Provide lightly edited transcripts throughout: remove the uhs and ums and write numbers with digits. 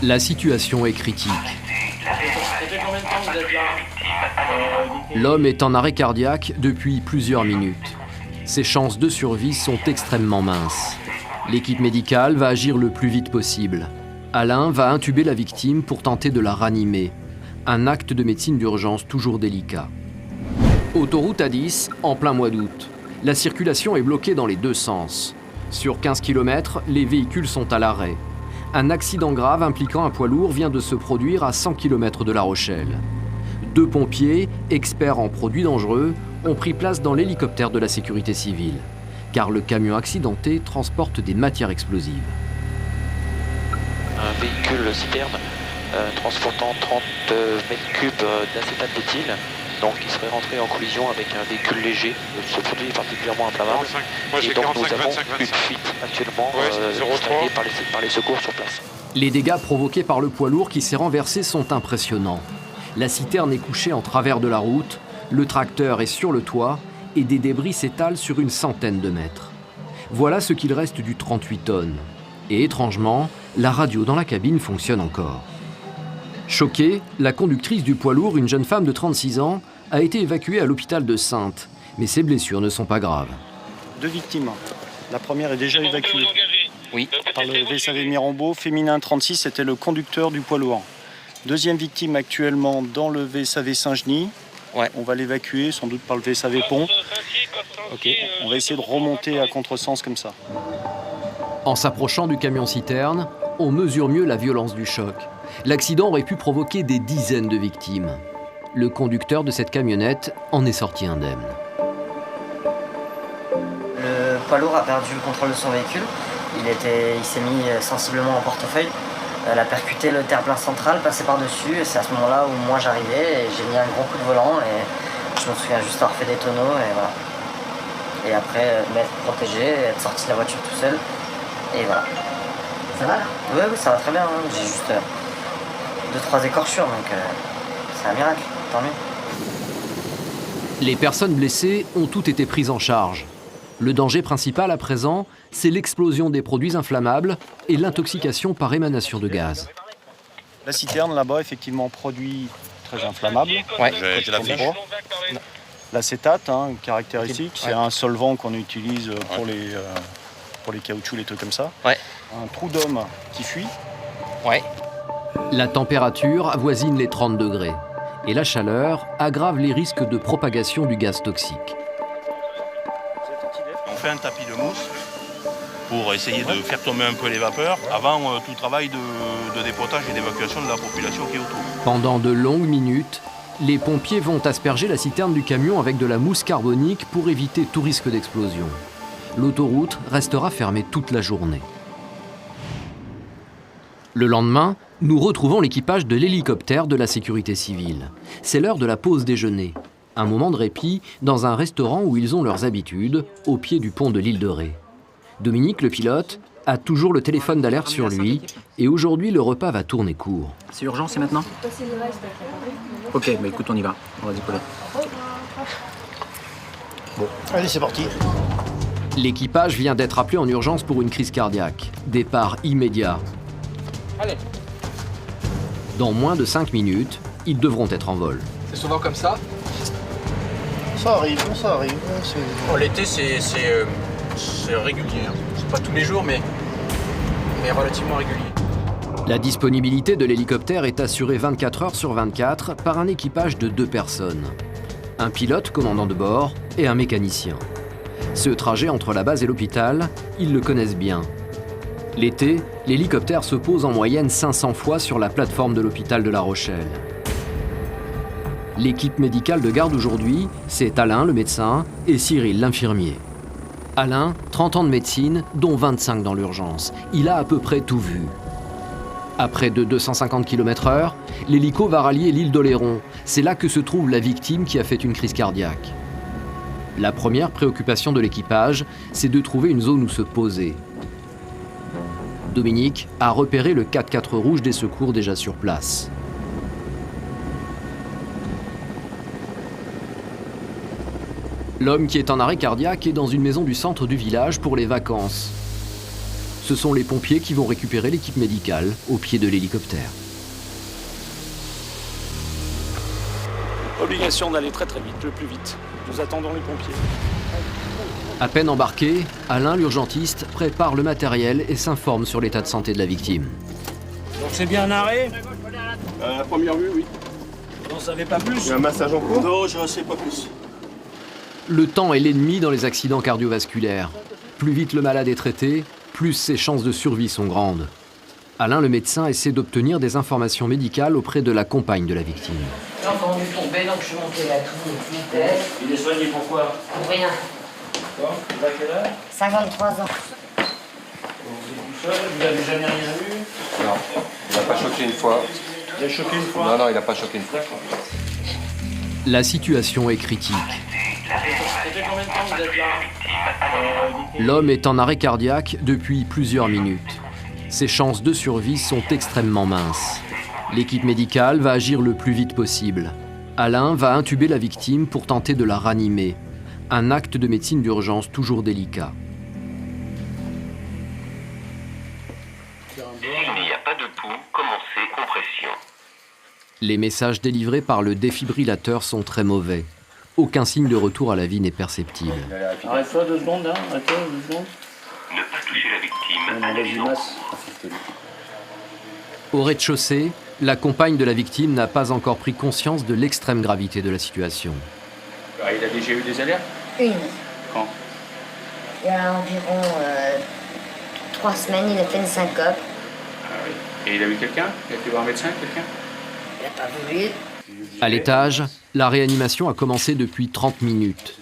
La situation est critique. L'homme est en arrêt cardiaque depuis plusieurs minutes. Ses chances de survie sont extrêmement minces. L'équipe médicale va agir le plus vite possible. Alain va intuber la victime pour tenter de la ranimer. Un acte de médecine d'urgence toujours délicat. Autoroute A10, en plein mois d'août. La circulation est bloquée dans les deux sens. Sur 15 km, les véhicules sont à l'arrêt. Un accident grave impliquant un poids lourd vient de se produire à 100 km de La Rochelle. 2 pompiers, experts en produits dangereux, ont pris place dans l'hélicoptère de la sécurité civile, car le camion accidenté transporte des matières explosives. Un véhicule citerne transportant 30 mètres cubes d'acétate d'éthyle, donc qui serait rentré en collision avec un véhicule léger. Ce produit est particulièrement inflammable. Et donc nous avons une fuite actuellement distinguée par les secours sur place. Les dégâts provoqués par le poids lourd qui s'est renversé sont impressionnants. La citerne est couchée en travers de la route, le tracteur est sur le toit et des débris s'étalent sur une centaine de mètres. Voilà ce qu'il reste du 38 tonnes. Et étrangement, la radio dans la cabine fonctionne encore. Choquée, la conductrice du poids lourd, une jeune femme de 36 ans, a été évacuée à l'hôpital de Saintes. Mais ses blessures ne sont pas graves. 2 victimes. La première est déjà évacuée. Oui. Par le VSAV Mirambeau, féminin 36, c'était le conducteur du poids lourd. Deuxième victime actuellement dans le VSAV Saint-Genis. Ouais. On va l'évacuer, sans doute par le VSAV Pont. Okay. On va essayer de remonter à contresens comme ça. En s'approchant du camion citerne, on mesure mieux la violence du choc. L'accident aurait pu provoquer des dizaines de victimes. Le conducteur de cette camionnette en est sorti indemne. Le poids lourd a perdu le contrôle de son véhicule. Il s'est mis sensiblement en portefeuille. Elle a percuté le terre-plein central, passé par-dessus. Et c'est à ce moment-là où moi j'arrivais et j'ai mis un gros coup de volant. Et je me souviens juste avoir fait des tonneaux et voilà. Et après m'être protégé, être sorti de la voiture tout seul. Et voilà. Ça va là ? Oui, ça va très bien. Hein. J'ai juste 2-3 écorchures, donc c'est un miracle, tant mieux. Les personnes blessées ont toutes été prises en charge. Le danger principal à présent, c'est l'explosion des produits inflammables et l'intoxication par émanation de gaz. La citerne là-bas, effectivement, produit très inflammable. Ouais. L'acétate, caractéristique, c'est un solvant qu'on utilise pour les caoutchoucs, les trucs comme ça. Ouais. Un trou d'homme qui fuit. Ouais. La température avoisine les 30 degrés et la chaleur aggrave les risques de propagation du gaz toxique. On fait un tapis de mousse pour essayer de faire tomber un peu les vapeurs avant tout travail de dépotage et d'évacuation de la population qui est autour. Pendant de longues minutes, les pompiers vont asperger la citerne du camion avec de la mousse carbonique pour éviter tout risque d'explosion. L'autoroute restera fermée toute la journée. Le lendemain, nous retrouvons l'équipage de l'hélicoptère de la sécurité civile. C'est l'heure de la pause déjeuner. Un moment de répit dans un restaurant où ils ont leurs habitudes, au pied du pont de l'île de Ré. Dominique, le pilote, a toujours le téléphone d'alerte sur lui et aujourd'hui, le repas va tourner court. C'est urgent, c'est maintenant ? Ok, bah écoute, on y va. On va décoller. Bon, allez, c'est parti. L'équipage vient d'être appelé en urgence pour une crise cardiaque. Départ immédiat. Allez. Dans moins de 5 minutes, ils devront être en vol. C'est souvent comme ça ? Ça arrive. L'été, c'est régulier. Hein. C'est pas tous les jours, mais relativement régulier. La disponibilité de l'hélicoptère est assurée 24 heures sur 24 par un équipage de 2 personnes. Un pilote, commandant de bord, et un mécanicien. Ce trajet entre la base et l'hôpital, ils le connaissent bien. L'été, l'hélicoptère se pose en moyenne 500 fois sur la plateforme de l'hôpital de La Rochelle. L'équipe médicale de garde aujourd'hui, c'est Alain, le médecin, et Cyril, l'infirmier. Alain, 30 ans de médecine, dont 25 dans l'urgence. Il a à peu près tout vu. À près de 250 km/h, l'hélico va rallier l'île d'Oléron. C'est là que se trouve la victime qui a fait une crise cardiaque. La première préoccupation de l'équipage, c'est de trouver une zone où se poser. Dominique a repéré le 4x4 rouge des secours déjà sur place. L'homme qui est en arrêt cardiaque est dans une maison du centre du village pour les vacances. Ce sont les pompiers qui vont récupérer l'équipe médicale au pied de l'hélicoptère. Obligation d'aller très très vite, le plus vite. Nous attendons les pompiers. À peine embarqué, Alain, l'urgentiste, prépare le matériel et s'informe sur l'état de santé de la victime. Donc c'est bien un arrêt? À première vue, oui. Vous n'en savez pas plus? Il y a un massage en cours? Non, je ne sais pas plus. Le temps est l'ennemi dans les accidents cardiovasculaires. Plus vite le malade est traité, plus ses chances de survie sont grandes. Alain, le médecin, essaie d'obtenir des informations médicales auprès de la compagne de la victime. J'ai entendu tomber, donc je suis monté là tout vitesse. Il est soigné pourquoi? Pour rien. Quoi? Vous avez quel âge? 53 ans. Vous êtes tout seul? Vous n'avez jamais rien vu? Non, il n'a pas choqué une fois. Il a choqué une fois? Non, non, il n'a pas choqué une fois. La situation est critique. Ça fait combien de temps que vous êtes là? L'homme est en arrêt cardiaque depuis plusieurs minutes. Ses chances de survie sont extrêmement minces. L'équipe médicale va agir le plus vite possible. Alain va intuber la victime pour tenter de la ranimer. Un acte de médecine d'urgence toujours délicat. S'il n'y a pas de pouls, commencez compression. Les messages délivrés par le défibrillateur sont très mauvais. Aucun signe de retour à la vie n'est perceptible. Arrête-toi 2 secondes, hein. Arrête-toi 2 secondes. Ne pas toucher la victime. On laisse du masse. Au rez-de-chaussée, la compagne de la victime n'a pas encore pris conscience de l'extrême gravité de la situation. Il a déjà eu des alertes? Une. Quand? Il y a environ 3 semaines, il a fait une syncope. Ah oui. Et il a eu quelqu'un? Il a été voir un médecin, quelqu'un? Il n'a pas voulu. À l'étage, la réanimation a commencé depuis 30 minutes.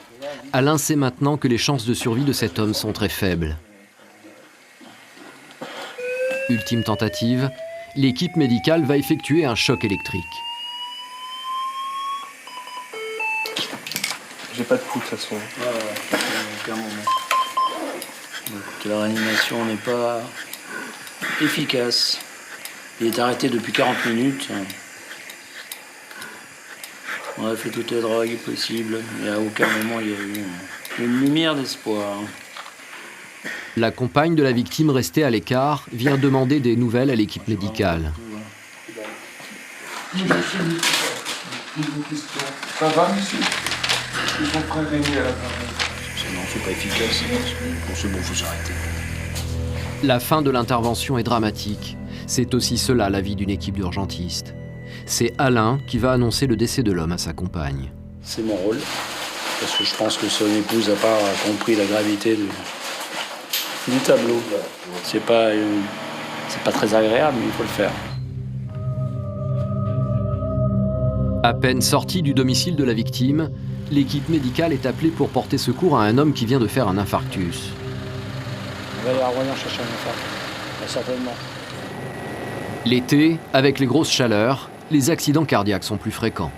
Alain sait maintenant que les chances de survie de cet homme sont très faibles. Ultime tentative, l'équipe médicale va effectuer un choc électrique. J'ai pas de pouls de toute façon. Donc, la réanimation n'est pas efficace. Il est arrêté depuis 40 minutes. On a fait toutes les drogues possibles, mais à aucun moment il y a eu une lumière d'espoir. La compagne de la victime restée à l'écart vient demander des nouvelles à l'équipe médicale. Ça va, monsieur? Ils sont prévenus à la fin. Non, c'est pas efficace. Pour ce bon, faut s'arrêter. La fin de l'intervention est dramatique. C'est aussi cela la vie d'une équipe d'urgentistes. C'est Alain qui va annoncer le décès de l'homme à sa compagne. C'est mon rôle, parce que je pense que son épouse n'a pas compris la gravité du tableau. C'est pas très agréable, mais il faut le faire. À peine sorti du domicile de la victime, l'équipe médicale est appelée pour porter secours à un homme qui vient de faire un infarctus. On va aller à Royan chercher un infarct, certainement. L'été, avec les grosses chaleurs, les accidents cardiaques sont plus fréquents.